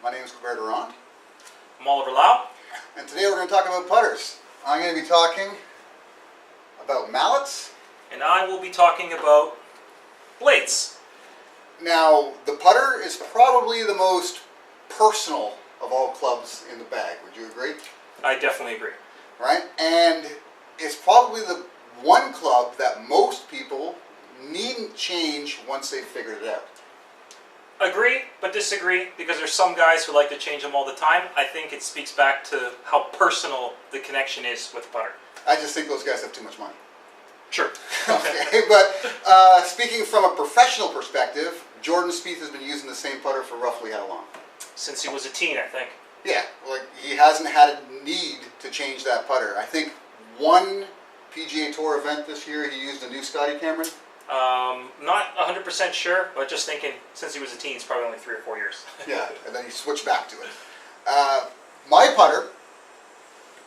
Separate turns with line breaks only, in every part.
My name is Colbert Durand.
I'm Oliver Lau.
And today we're going to talk about putters. I'm going to be talking about mallets.
And I will be talking about blades.
Now, the putter is probably the most personal of all clubs in the bag. Would you agree?
I definitely agree.
Right? And it's probably the one club that most people needn't change once they've figured it out.
Agree, but disagree, because there's some guys who like to change them all the time. I think it speaks back to how personal the connection is with putter.
I just think those guys have too much money.
Sure.
Okay, but speaking from a professional perspective, Jordan Spieth has been using the same putter for roughly how long?
Since he was a teen, I think.
Yeah, like he hasn't had a need to change that putter. I think one PGA Tour event this year he used a new Scotty Cameron.
Not 100% sure, but just thinking since he was a teen, it's probably only 3 or 4 years.
Yeah, and then he switched back to it. My putter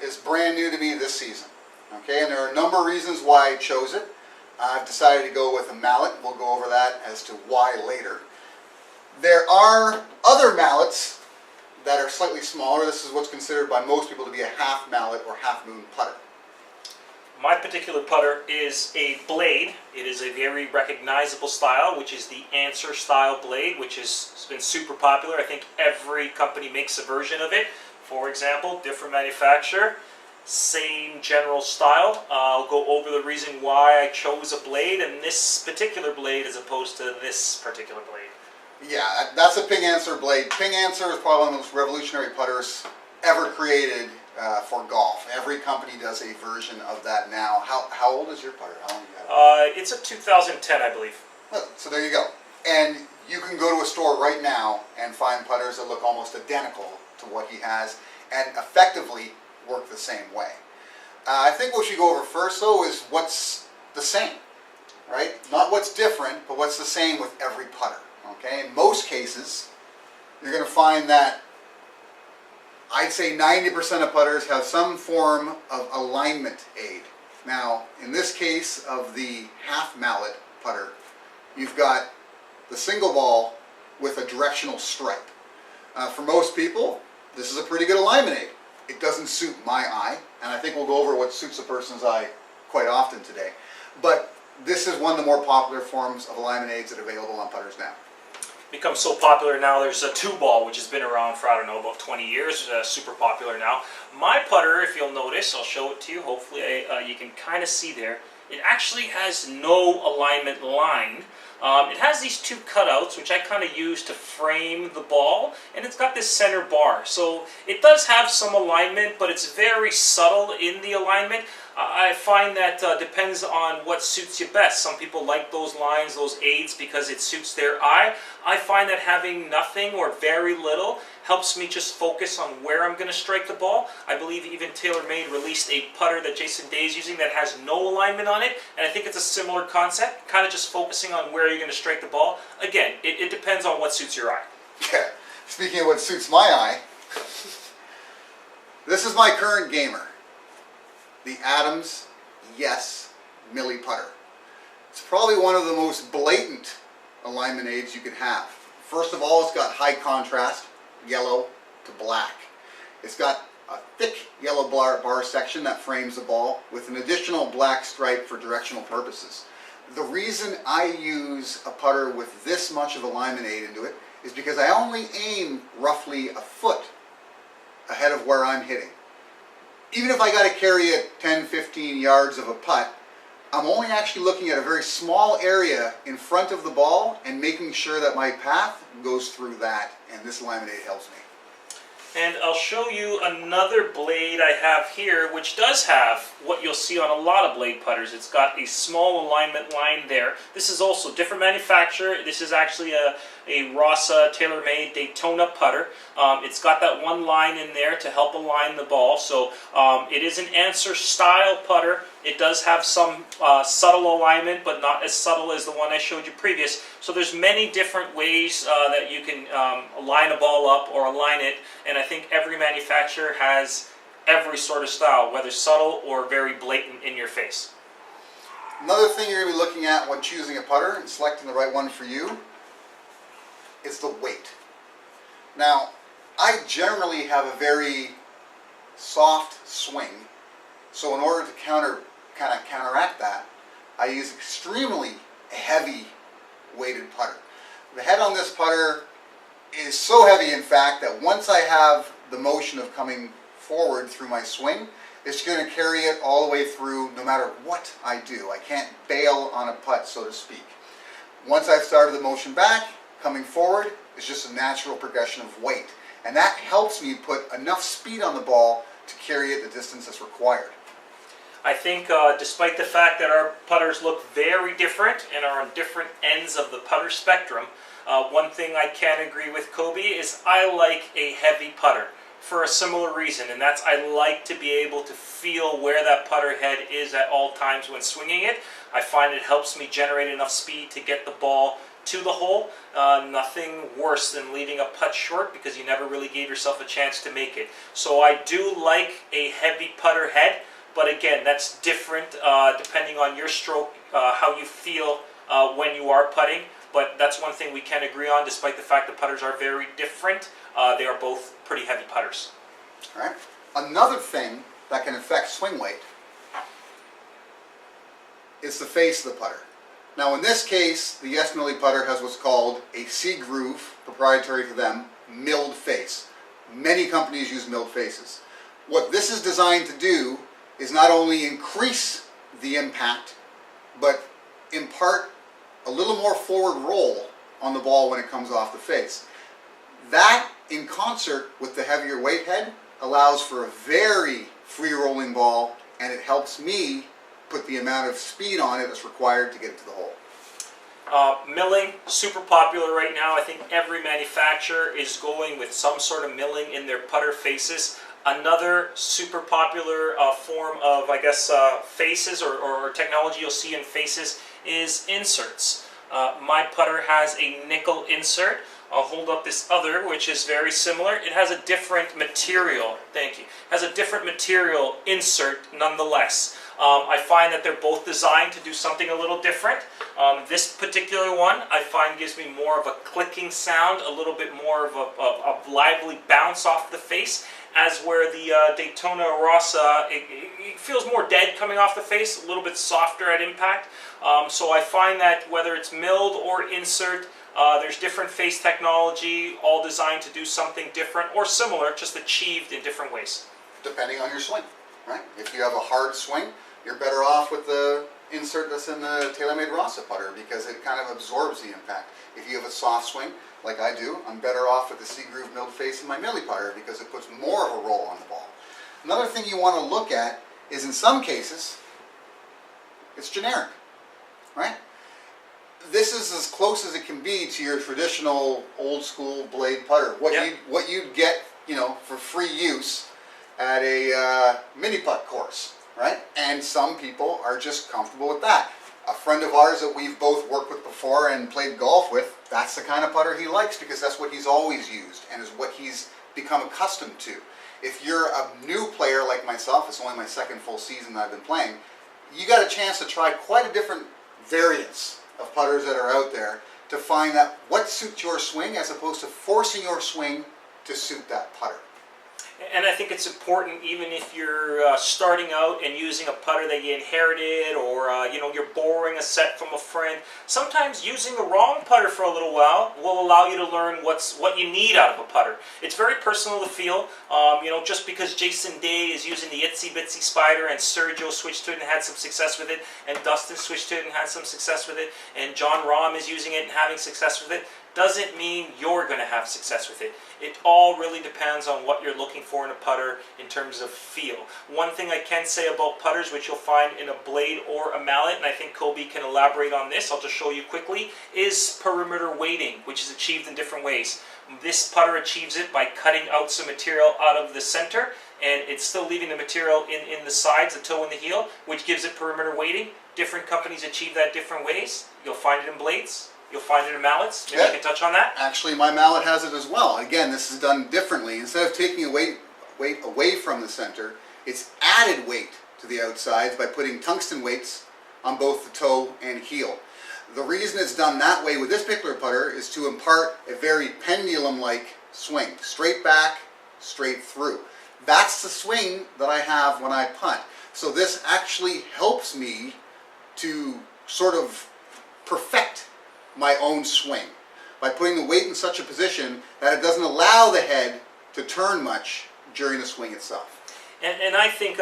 is brand new to me this season. Okay, and there are a number of reasons why I chose it. I've decided to go with a mallet. We'll go over that as to why later. There are other mallets that are slightly smaller. This is what's considered by most people to be a half mallet or half moon putter.
My particular putter is a blade. It is a very recognizable style, which is the Answer style blade, which has been super popular. I think every company makes a version of it. For example, different manufacturer, same general style. I'll go over the reason why I chose a blade and this particular blade as opposed to this particular blade.
Yeah, that's a Ping Answer blade. Ping Answer is probably one of the most revolutionary putters ever created for golf. Every company does a version of that now. How old is your putter? How long do you have it?
It's a 2010, I believe.
Well, so there you go. And you can go to a store right now and find putters that look almost identical to what he has and effectively work the same way. I think what we should go over first, though, is what's the same, right? Not what's different, but what's the same with every putter. Okay, in most cases, you're going to find that I'd say 90% of putters have some form of alignment aid. Now, in this case of the half mallet putter, you've got the single ball with a directional stripe. For most people, this is a pretty good alignment aid. It doesn't suit my eye, and I think we'll go over what suits a person's eye quite often today. But this is one of the more popular forms of alignment aids that are available on putters now.
Become so popular now. There's a 2-ball, which has been around for, I don't know, about 20 years. Super popular now. My putter, if you'll notice, I'll show it to you. Hopefully you can kind of see there. It actually has no alignment line. It has these 2 cutouts, which I kind of use to frame the ball, and it's got this center bar. So it does have some alignment, but it's very subtle in the alignment. I find that depends on what suits you best. Some people like those lines, those aids, because it suits their eye. I find that having nothing or very little helps me just focus on where I'm going to strike the ball. I believe even TaylorMade released a putter that Jason Day is using that has no alignment on it, and I think it's a similar concept, kind of just focusing on where you're going to strike the ball. Again, it depends on what suits your eye.
Yeah. Speaking of what suits my eye, this is my current gamer. The Adams Yes Millie putter. It's probably one of the most blatant alignment aids you can have. First of all, it's got high contrast, yellow to black. It's got a thick yellow bar section that frames the ball with an additional black stripe for directional purposes. The reason I use a putter with this much of alignment aid into it is because I only aim roughly a foot ahead of where I'm hitting. Even if I got to carry it 10, 15 yards of a putt, I'm only actually looking at a very small area in front of the ball and making sure that my path goes through that, and this alignment aid helps me.
And I'll show you another blade I have here, which does have what you'll see on a lot of blade putters. It's got a small alignment line there. This is also different manufacturer. This is actually a Rasa TaylorMade Daytona putter. It's got that one line in there to help align the ball. So it is an Answer style putter. It does have some subtle alignment, but not as subtle as the one I showed you previous. So there's many different ways that you can line a ball up or align it, and I think every manufacturer has every sort of style, whether subtle or very blatant in your face.
Another thing you're going to be looking at when choosing a putter and selecting the right one for you is the weight. Now, I generally have a very soft swing, so in order to counteract that, I use extremely heavy weighted putter. The head on this putter is so heavy, in fact, that once I have the motion of coming forward through my swing, it's going to carry it all the way through no matter what I do. I can't bail on a putt, so to speak. Once I've started the motion back, coming forward is just a natural progression of weight. And that helps me put enough speed on the ball to carry it the distance that's required.
I think despite the fact that our putters look very different and are on different ends of the putter spectrum, one thing I can agree with Kobe is I like a heavy putter for a similar reason, and that's I like to be able to feel where that putter head is at all times when swinging it. I find it helps me generate enough speed to get the ball to the hole. Nothing worse than leaving a putt short because you never really gave yourself a chance to make it. So I do like a heavy putter head, but again, that's different depending on your stroke, how you feel when you are putting. But that's one thing we can agree on, despite the fact the putters are very different. They are both pretty heavy putters.
All right. Another thing that can affect swing weight is the face of the putter. Now in this case, the Yes Millie putter has what's called a C-groove, proprietary to them, milled face. Many companies use milled faces. What this is designed to do is not only increase the impact, but impart a little more forward roll on the ball when it comes off the face. That, in concert with the heavier weight head, allows for a very free rolling ball, and it helps me put the amount of speed on it that's required to get it to the hole.
Milling, super popular right now. I think every manufacturer is going with some sort of milling in their putter faces. Another super popular form of, I guess, faces or technology you'll see in faces is inserts. My putter has a nickel insert. I'll hold up this other, which is very similar. It has a different material. Thank you. Has a different material insert nonetheless. I find that they're both designed to do something a little different. This particular one I find gives me more of a clicking sound, a little bit more of a lively bounce off the face, as where the Daytona Rossa, it feels more dead coming off the face, a little bit softer at impact. So I find that whether it's milled or insert, there's different face technology, all designed to do something different or similar, just achieved in different ways.
Depending on your swing, right? If you have a hard swing, you're better off with the insert that's in the TaylorMade Rossa putter because it kind of absorbs the impact. If you have a soft swing, like I do, I'm better off with the C-groove milled face in my Millie putter because it puts more of a roll on the ball. Another thing you want to look at is in some cases, it's generic, right? This is as close as it can be to your traditional old school blade putter. What you'd get, you know, for free use at a mini putt course, right? And some people are just comfortable with that. A friend of ours that we've both worked with before and played golf with, that's the kind of putter he likes because that's what he's always used and is what he's become accustomed to. If you're a new player like myself, it's only my second full season that I've been playing, you got a chance to try quite a different variance of putters that are out there to find out what suits your swing as opposed to forcing your swing to suit that putter.
And I think it's important, even if you're starting out and using a putter that you inherited, or you know, you're borrowing a set from a friend. Sometimes using the wrong putter for a little while will allow you to learn what you need out of a putter. It's very personal to feel. You know, just because Jason Day is using the Itsy Bitsy Spider and Sergio switched to it and had some success with it, and Dustin switched to it and had some success with it, and John Rahm is using it and having success with it, doesn't mean you're going to have success with it. It all really depends on what you're looking for in a putter in terms of feel. One thing I can say about putters, which you'll find in a blade or a mallet, and I think Kobe can elaborate on this, I'll just show you quickly, is perimeter weighting, which is achieved in different ways. This putter achieves it by cutting out some material out of the center, and it's still leaving the material in the sides, the toe and the heel, which gives it perimeter weighting. Different companies achieve that different ways. You'll find it in blades. You'll find it in mallets. Maybe you can touch on that.
Actually, my mallet has it as well. Again, this is done differently. Instead of taking weight away from the center, it's added weight to the outsides by putting tungsten weights on both the toe and heel. The reason it's done that way with this particular putter is to impart a very pendulum-like swing. Straight back, straight through. That's the swing that I have when I punt. So this actually helps me to sort of perfect my own swing by putting the weight in such a position that it doesn't allow the head to turn much during the swing itself.
And I think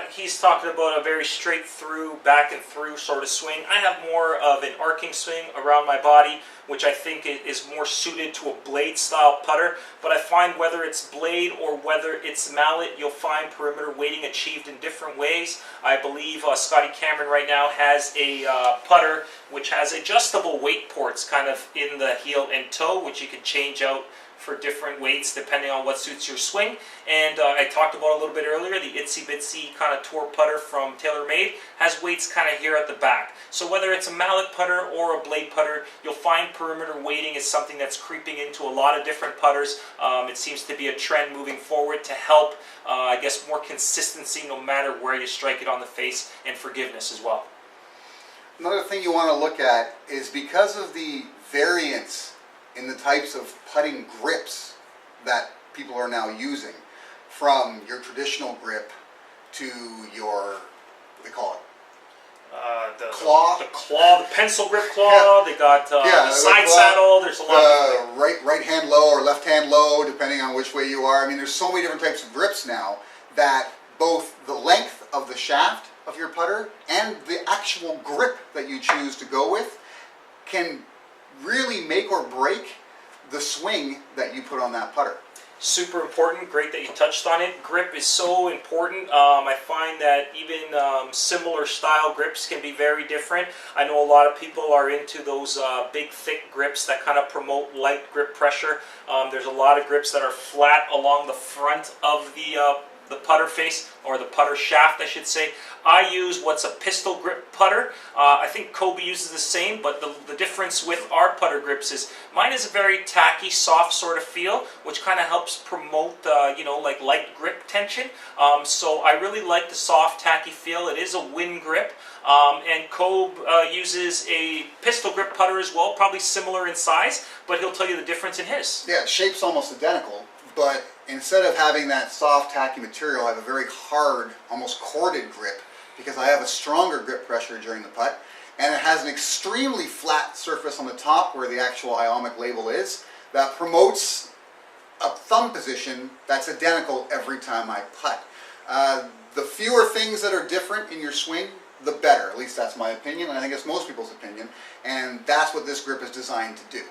he's talking about a very straight through, back and through sort of swing. I have more of an arcing swing around my body, which I think is more suited to a blade style putter. But I find whether it's blade or whether it's mallet, you'll find perimeter weighting achieved in different ways. I believe Scotty Cameron right now has a putter which has adjustable weight ports kind of in the heel and toe, which you can change out for different weights depending on what suits your swing. And I talked about a little bit earlier, the Itsy Bitsy kind of tour putter from TaylorMade has weights kind of here at the back. So whether it's a mallet putter or a blade putter, you'll find perimeter weighting is something that's creeping into a lot of different putters. It seems to be a trend moving forward to help, I guess, more consistency no matter where you strike it on the face, and forgiveness as well.
Another thing you want to look at is because of the variance in the types of putting grips that people are now using, from your traditional grip to your, what do they call it? Claw?
The claw, the pencil grip claw, they got the side saddle, there's a lot of
right hand low or left hand low, depending on which way you are. I mean, there's so many different types of grips now that both the length of the shaft of your putter and the actual grip that you choose to go with can really make or break the swing that you put on that putter.
Super important. Great that you touched on it. Grip is so important. I find that even similar style grips can be very different. I know a lot of people are into those big thick grips that kind of promote light grip pressure. There's a lot of grips that are flat along the front of the putter face, or the putter shaft I should say. I use what's a pistol grip putter. I think Kobe uses the same, but the difference with our putter grips is mine is a very tacky, soft sort of feel, which kind of helps promote, like light grip tension. So I really like the soft, tacky feel. It is a wind grip. And Kobe uses a pistol grip putter as well, probably similar in size, but he'll tell you the difference in his.
Yeah, shape's almost identical, but instead of having that soft, tacky material, I have a very hard, almost corded grip, because I have a stronger grip pressure during the putt, and it has an extremely flat surface on the top where the actual ionic label is that promotes a thumb position that's identical every time I putt. The fewer things that are different in your swing, the better. At least that's my opinion, and I think it's most people's opinion, and that's what this grip is designed to do.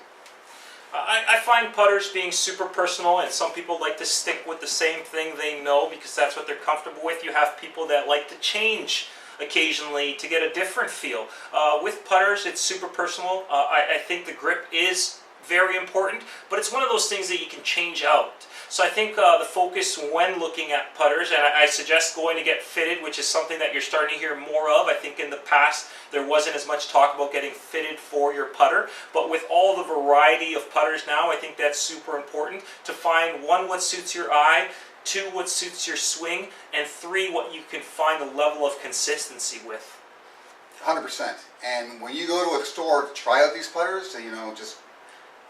I find putters being super personal, and some people like to stick with the same thing they know because that's what they're comfortable with. You have people that like to change occasionally to get a different feel. With putters, it's super personal. I think the grip is very important, but it's one of those things that you can change out. So I think the focus when looking at putters, and I suggest going to get fitted, which is something that you're starting to hear more of. I think in the past there wasn't as much talk about getting fitted for your putter, but with all the variety of putters now, I think that's super important to find one, what suits your eye, two, what suits your swing, and three, what you can find a level of consistency with.
100%. And when you go to a store to try out these putters, just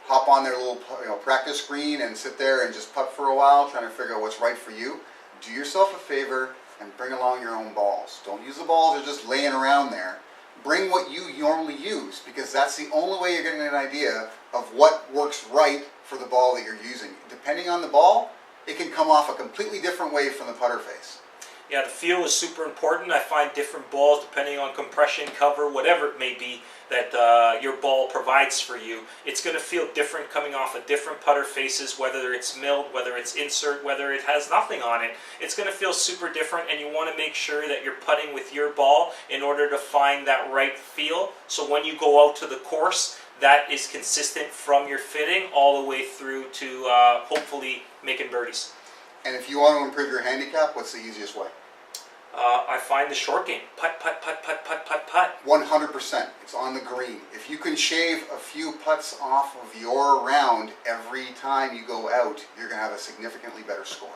hop on their little practice screen and sit there and just putt for a while trying to figure out what's right for you, do yourself a favor and bring along your own balls. Don't use the balls that are just laying around there. Bring what you normally use, because that's the only way you're getting an idea of what works right for the ball that you're using. Depending on the ball, it can come off a completely different way from the putter face.
Yeah, the feel is super important. I find different balls, depending on compression, cover, whatever it may be, that your ball provides for you. It's going to feel different coming off of different putter faces, whether it's milled, whether it's insert, whether it has nothing on it. It's going to feel super different, and you want to make sure that you're putting with your ball in order to find that right feel. So when you go out to the course, that is consistent from your fitting all the way through to hopefully making birdies.
And if you want to improve your handicap, what's the easiest way?
I find the short game. Putt, putt, putt, putt, putt, putt, putt.
100%. It's on the green. If you can shave a few putts off of your round every time you go out, you're going to have a significantly better score.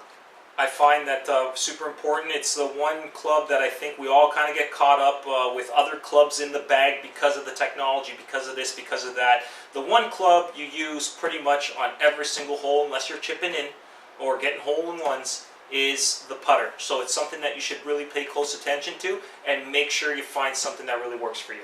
I find that super important. It's the one club that I think we all kind of get caught up with other clubs in the bag because of the technology, because of this, because of that. The one club you use pretty much on every single hole, unless you're chipping in or getting hole-in-ones, is the putter. So it's something that you should really pay close attention to and make sure you find something that really works for you.